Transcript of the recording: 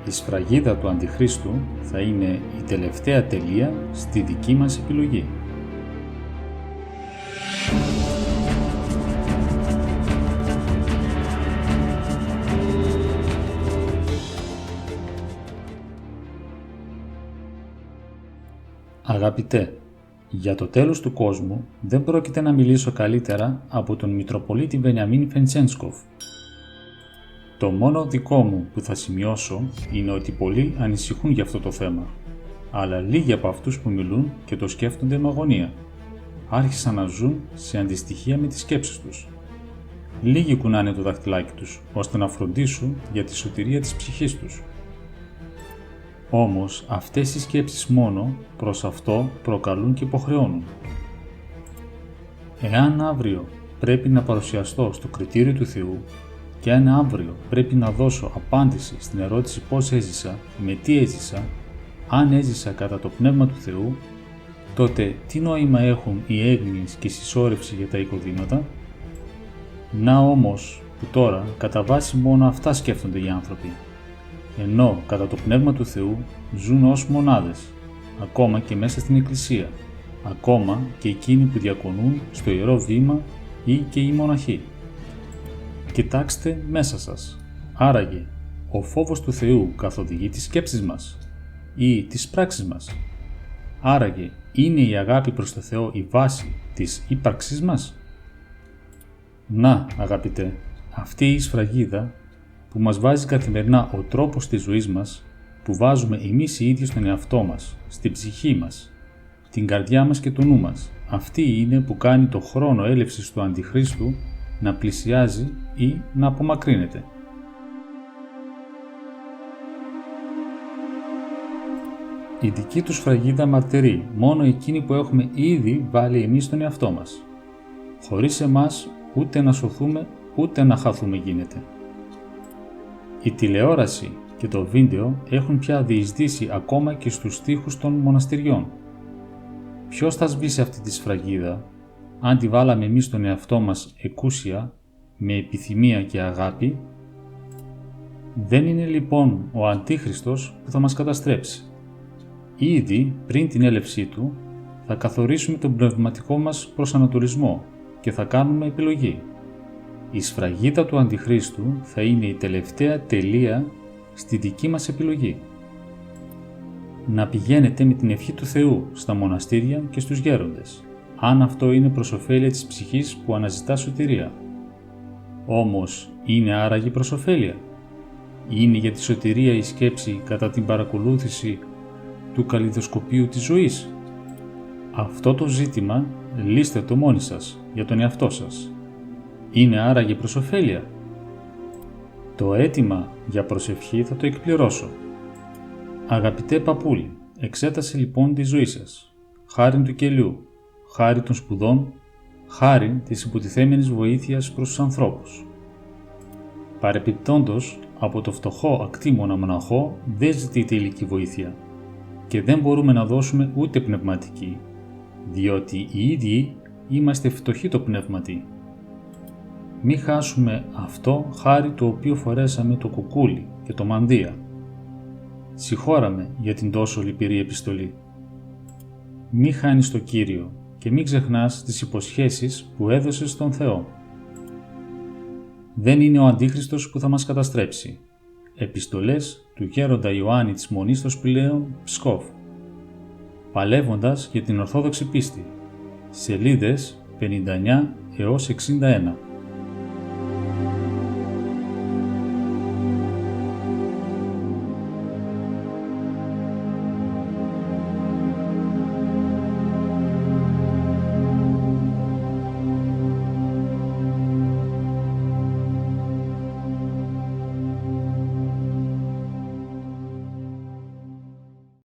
Η σφραγίδα του Αντιχρίστου θα είναι η τελευταία τελεία στη δική μας επιλογή. Αγαπητέ, για το τέλος του κόσμου δεν πρόκειται να μιλήσω καλύτερα από τον Μητροπολίτη Βενιαμίν Φεντσένσκοφ. Το μόνο δικό μου που θα σημειώσω είναι ότι πολλοί ανησυχούν για αυτό το θέμα, αλλά λίγοι από αυτούς που μιλούν και το σκέφτονται με αγωνία. Άρχισαν να ζουν σε αντιστοιχεία με τις σκέψεις τους. Λίγοι κουνάνε το δαχτυλάκι τους, ώστε να φροντίσουν για τη σωτηρία της ψυχής τους. Όμως αυτές οι σκέψεις μόνο προς αυτό προκαλούν και υποχρεώνουν. Εάν αύριο πρέπει να παρουσιαστώ στο κριτήριο του Θεού και αν αύριο πρέπει να δώσω απάντηση στην ερώτηση πώς έζησα, με τι έζησα, αν έζησα κατά το Πνεύμα του Θεού, τότε τι νόημα έχουν οι έγνοιες και η συσσόρευση για τα οικοδήματα? Να όμως που τώρα κατά βάση μόνο αυτά σκέφτονται οι άνθρωποι, ενώ κατά το Πνεύμα του Θεού ζουν ως μονάδες, ακόμα και μέσα στην Εκκλησία, ακόμα και εκείνοι που διακονούν στο Ιερό Βήμα ή και οι μοναχοί. Κοιτάξτε μέσα σας. Άραγε, ο φόβος του Θεού καθοδηγεί τις σκέψεις μας ή τις πράξεις μας? Άραγε, είναι η αγάπη προς το Θεό η βάση της ύπαρξής μας? Να, αγαπητέ, αυτή η σφραγίδα που μας βάζει καθημερινά ο τρόπος της ζωής μας, που βάζουμε εμείς οι ίδιοι στον εαυτό μας, στην ψυχή μας, την καρδιά μας και το νου μας, αυτή είναι που κάνει το χρόνο έλευσης του Αντιχρίστου να πλησιάζει ή να απομακρύνεται. Η δική του σφραγίδα μαρτυρεί μόνο εκείνη που έχουμε ήδη βάλει εμείς στον εαυτό μας. Χωρίς εμάς ούτε να σωθούμε ούτε να χαθούμε γίνεται. Η τηλεόραση και το βίντεο έχουν πια διεισδύσει ακόμα και στους στίχους των μοναστηριών. Ποιος θα σβήσει αυτή τη σφραγίδα, αν τη βάλαμε εμείς στον εαυτό μας εκούσια, με επιθυμία και αγάπη? Δεν είναι λοιπόν ο Αντίχριστος που θα μας καταστρέψει. Ήδη πριν την έλευσή του θα καθορίσουμε τον πνευματικό μας προσανατολισμό και θα κάνουμε επιλογή. Η σφραγίδα του Αντιχρίστου θα είναι η τελευταία τελεία στη δική μας επιλογή. Να πηγαίνετε με την ευχή του Θεού στα μοναστήρια και στους γέροντες, αν αυτό είναι προς ωφέλεια της ψυχής που αναζητά σωτηρία. Όμως, είναι άραγε προς ωφέλεια? Είναι για τη σωτηρία η σκέψη κατά την παρακολούθηση του καλλιδοσκοπίου της ζωής? Αυτό το ζήτημα λύστε το μόνοι σας για τον εαυτό σας. Είναι άραγε προς ωφέλεια? Το αίτημα για προσευχή θα το εκπληρώσω. Αγαπητέ παππούλη, εξέτασε λοιπόν τη ζωή σας, χάριν του κελιού, χάρη των σπουδών, χάριν της υποτιθέμενης βοήθειας προς τους ανθρώπους. Παρεπιπτόντως, από το φτωχό ακτήμονα μοναχό δεν ζητείται υλική βοήθεια και δεν μπορούμε να δώσουμε ούτε πνευματική, διότι οι ίδιοι είμαστε φτωχοί το πνεύματι. Μη χάσουμε αυτό χάρη το οποίο φορέσαμε το κουκούλι και το μανδύα. Συγχώραμε για την τόσο λυπηρή επιστολή. Μη χάνεις το Κύριο και μη ξεχνάς τις υποσχέσεις που έδωσες στον Θεό. Δεν είναι ο Αντίχριστος που θα μας καταστρέψει. Επιστολές του γέροντα Ιωάννη της Μονής στο Σπηλαίον Ψκόφ. Παλεύοντας για την Ορθόδοξη πίστη. Σελίδες 59 έως 61.